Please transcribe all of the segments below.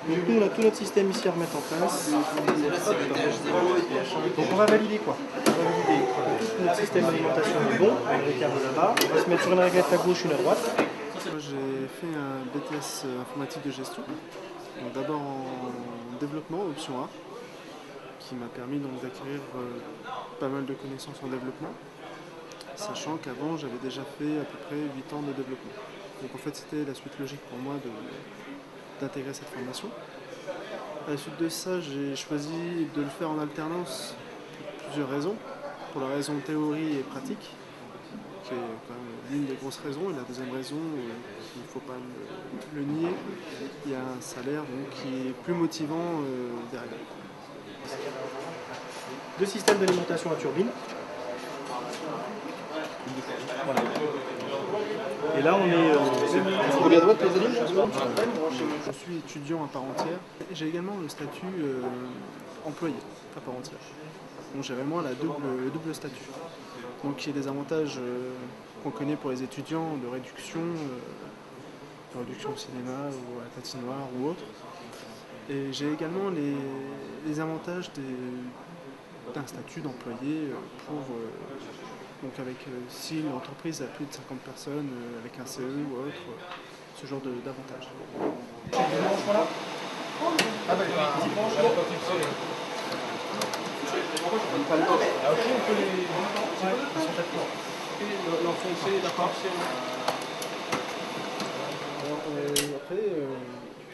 Donc nous, on a tout notre système ici à remettre en place. Donc on va valider quoi? On va valider que tout notre système d'alimentation est bon, avec les câbles là-bas. On va se mettre sur une réglette à gauche, une à droite. Moi, j'ai fait un BTS informatique de gestion, donc d'abord en développement, option A, qui m'a permis donc d'acquérir pas mal de connaissances en développement, sachant qu'avant j'avais déjà fait à peu près 8 ans de développement. Donc en fait c'était la suite logique pour moi d'intégrer cette formation. À la suite de ça, j'ai choisi de le faire en alternance pour plusieurs raisons. Pour la raison théorie et pratique, qui est quand même l'une des grosses raisons. Et la deuxième raison, il ne faut pas le nier, il y a un salaire donc, qui est plus motivant derrière. Deux systèmes d'alimentation à turbine. Voilà. Et là on est... Je suis étudiant à part entière. J'ai également le statut employé à part entière. Donc j'ai vraiment le double statut. Donc il y a des avantages qu'on connaît pour les étudiants de réduction au cinéma ou à la patinoire ou autre. Et j'ai également les avantages d'un statut d'employé donc avec si l'entreprise a plus de 50 personnes avec un CE ou autre, ce genre d'avantages. Après,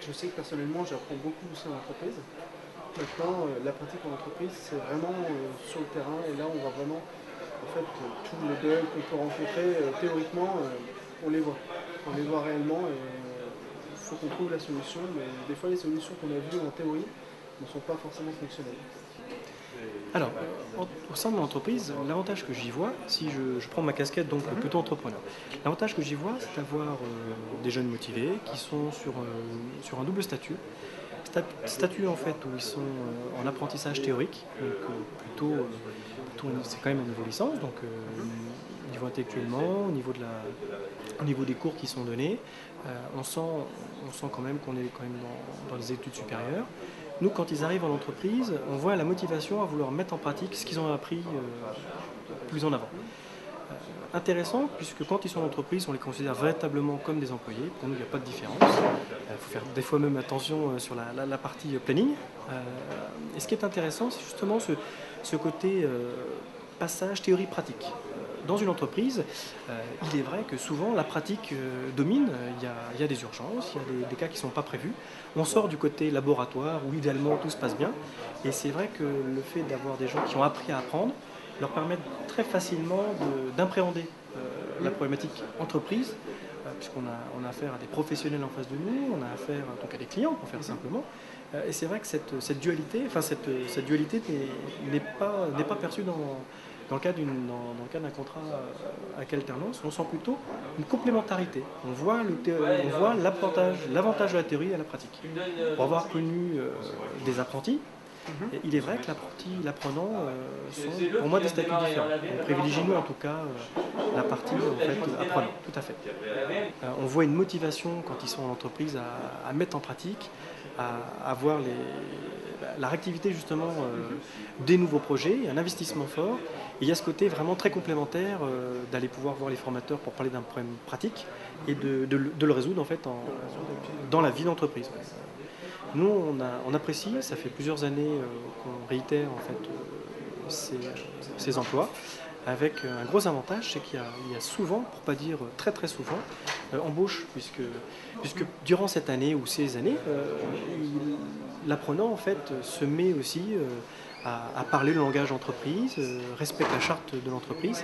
je sais que personnellement j'apprends beaucoup aussi en entreprise. Maintenant, la pratique en entreprise, c'est vraiment sur le terrain et là on va vraiment, en fait, tous les bugs qu'on peut rencontrer, théoriquement, on les voit. On les voit réellement et il faut qu'on trouve la solution, mais des fois les solutions qu'on a vues en théorie ne sont pas forcément fonctionnelles. Alors, au sein de mon entreprise, l'avantage que j'y vois, si je prends ma casquette donc plutôt entrepreneur, l'avantage que j'y vois, c'est d'avoir des jeunes motivés qui sont sur un double statut. Statut en fait où ils sont en apprentissage théorique, donc c'est quand même un niveau licence, donc niveau intellectuellement, au niveau des cours qui sont donnés, on sent quand même qu'on est quand même dans les études supérieures. Nous, quand ils arrivent en entreprise, on voit la motivation à vouloir mettre en pratique ce qu'ils ont appris plus en avant. Intéressant, puisque quand ils sont en entreprise, on les considère véritablement comme des employés. Pour nous, il n'y a pas de différence. Il faut faire des fois même attention sur la partie planning. Et ce qui est intéressant, c'est justement ce côté passage théorie-pratique. Dans une entreprise, il est vrai que souvent la pratique domine, il y a des urgences, il y a des cas qui ne sont pas prévus. On sort du côté laboratoire où idéalement tout se passe bien. Et c'est vrai que le fait d'avoir des gens qui ont appris à apprendre leur permettent très facilement d'appréhender la problématique entreprise, puisqu'on a affaire à des professionnels en face de nous, on a affaire donc à des clients pour faire simplement. Et c'est vrai que cette dualité n'est pas perçue dans le cadre d'un contrat avec alternance. On sent plutôt une complémentarité. On voit l'avantage de la théorie à la pratique. Pour avoir connu des apprentis, et il est vrai que l'apprenant sont pour moi des statuts différents. On privilégie nous en tout cas la partie en fait, apprenant, tout à fait. On voit une motivation quand ils sont en entreprise à mettre en pratique, à voir la réactivité justement des nouveaux projets, un investissement fort. Et il y a ce côté vraiment très complémentaire d'aller pouvoir voir les formateurs pour parler d'un problème pratique et de le résoudre en fait dans la vie d'entreprise. Nous, on apprécie, ça fait plusieurs années qu'on réitère en fait, ces emplois, avec un gros avantage, c'est qu'il y a souvent, pour ne pas dire très très souvent, embauche, puisque durant cette année ou ces années, l'apprenant en fait, se met aussi à parler le langage d'entreprise, respecte la charte de l'entreprise.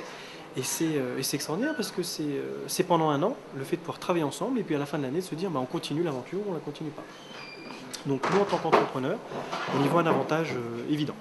Et c'est extraordinaire parce que c'est pendant un an, le fait de pouvoir travailler ensemble, et puis à la fin de l'année, de se dire on continue l'aventure ou on ne la continue pas. Donc nous, en tant qu'entrepreneurs, on y voit un avantage évident.